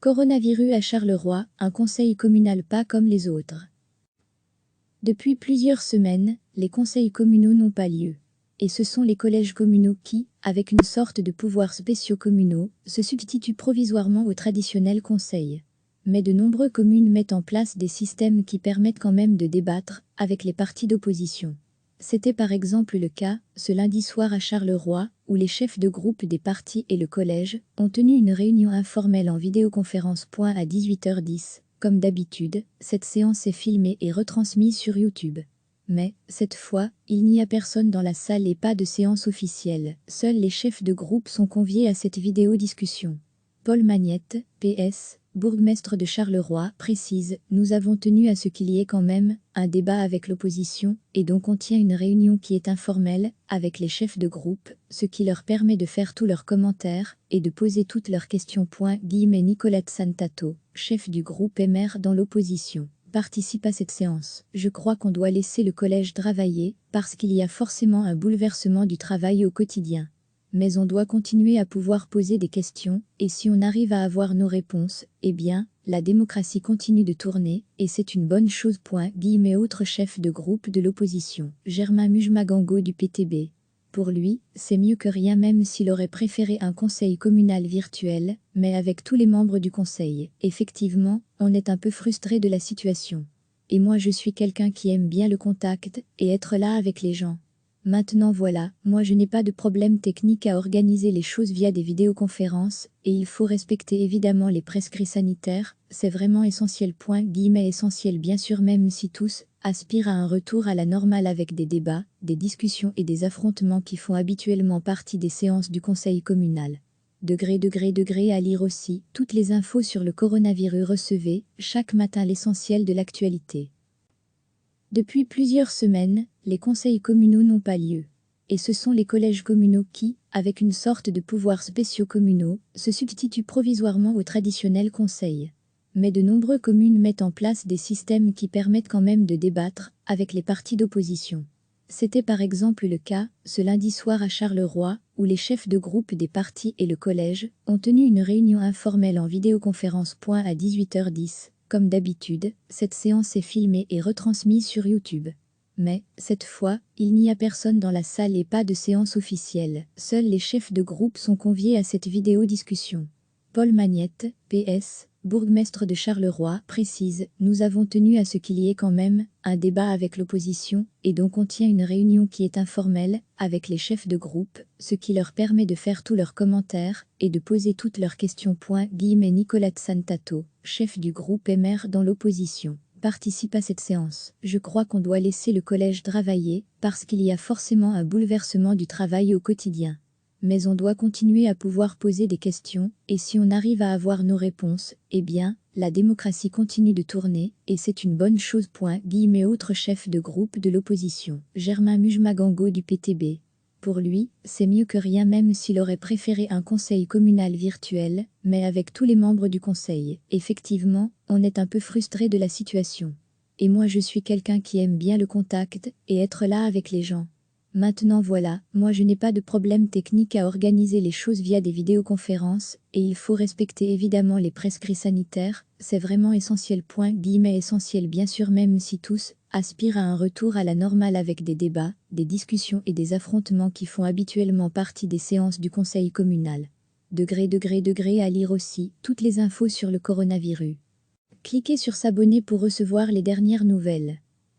Coronavirus à Charleroi, un conseil communal pas comme les autres. Depuis plusieurs semaines, les conseils communaux n'ont pas lieu. Et ce sont les collèges communaux qui, avec une sorte de pouvoirs spéciaux communaux, se substituent provisoirement aux traditionnels conseils. Mais de nombreuses communes mettent en place des systèmes qui permettent quand même de débattre avec les partis d'opposition. C'était par exemple le cas, ce lundi soir à Charleroi, où les chefs de groupe des partis et le collège ont tenu une réunion informelle en vidéoconférence. À 18h10. Comme d'habitude, cette séance est filmée et retransmise sur YouTube. Mais, cette fois, il n'y a personne dans la salle et pas de séance officielle. Seuls les chefs de groupe sont conviés à cette vidéo-discussion. Paul Magnette, PS, bourgmestre de Charleroi, précise « Nous avons tenu à ce qu'il y ait quand même un débat avec l'opposition, et donc on tient une réunion qui est informelle, avec les chefs de groupe, ce qui leur permet de faire tous leurs commentaires, et de poser toutes leurs questions. » Nicolas Santato, chef du groupe et maire dans l'opposition, participe à cette séance. « Je crois qu'on doit laisser le collège travailler, parce qu'il y a forcément un bouleversement du travail au quotidien. Mais on doit continuer à pouvoir poser des questions, et si on arrive à avoir nos réponses, eh bien, la démocratie continue de tourner, et c'est une bonne chose. » Autre chef de groupe de l'opposition, Germain Mujmagango du PTB. Pour lui, c'est mieux que rien même s'il aurait préféré un conseil communal virtuel, mais avec tous les membres du conseil. Effectivement, on est un peu frustré de la situation. Et moi je suis quelqu'un qui aime bien le contact, et être là avec les gens. Maintenant voilà, moi je n'ai pas de problème technique à organiser les choses via des vidéoconférences, et il faut respecter évidemment les prescrits sanitaires, c'est vraiment essentiel. Essentiel bien sûr même si tous aspirent à un retour à la normale avec des débats, des discussions et des affrontements qui font habituellement partie des séances du conseil communal. À lire aussi, toutes les infos sur le coronavirus. Recevez, chaque matin l'essentiel de l'actualité. Depuis plusieurs semaines, les conseils communaux n'ont pas lieu. Et ce sont les collèges communaux qui, avec une sorte de pouvoirs spéciaux communaux, se substituent provisoirement aux traditionnels conseils. Mais de nombreuses communes mettent en place des systèmes qui permettent quand même de débattre avec les partis d'opposition. C'était par exemple le cas, ce lundi soir à Charleroi, où les chefs de groupe des partis et le collège ont tenu une réunion informelle en vidéoconférence. À 18h10. Comme d'habitude, cette séance est filmée et retransmise sur YouTube. Mais, cette fois, il n'y a personne dans la salle et pas de séance officielle. Seuls les chefs de groupe sont conviés à cette vidéo-discussion. Paul Magnette, PS, bourgmestre de Charleroi, précise « Nous avons tenu à ce qu'il y ait quand même un débat avec l'opposition, et donc on tient une réunion qui est informelle, avec les chefs de groupe, ce qui leur permet de faire tous leurs commentaires, et de poser toutes leurs questions. Nicolas Santato, chef du groupe et maire dans l'opposition, participe à cette séance. « Je crois qu'on doit laisser le collège travailler, parce qu'il y a forcément un bouleversement du travail au quotidien. Mais on doit continuer à pouvoir poser des questions, et si on arrive à avoir nos réponses, eh bien, la démocratie continue de tourner, et c'est une bonne chose. » Autre chef de groupe de l'opposition, Germain Mujmagango du PTB. Pour lui, c'est mieux que rien même s'il aurait préféré un conseil communal virtuel, mais avec tous les membres du conseil. Effectivement, on est un peu frustré de la situation. Et moi je suis quelqu'un qui aime bien le contact, et être là avec les gens. Maintenant voilà, moi je n'ai pas de problème technique à organiser les choses via des vidéoconférences, et il faut respecter évidemment les prescrits sanitaires, c'est vraiment essentiel. Essentiel bien sûr même si tous aspirent à un retour à la normale avec des débats, des discussions et des affrontements qui font habituellement partie des séances du conseil communal. À lire aussi, toutes les infos sur le coronavirus. Cliquez sur s'abonner pour recevoir les dernières nouvelles.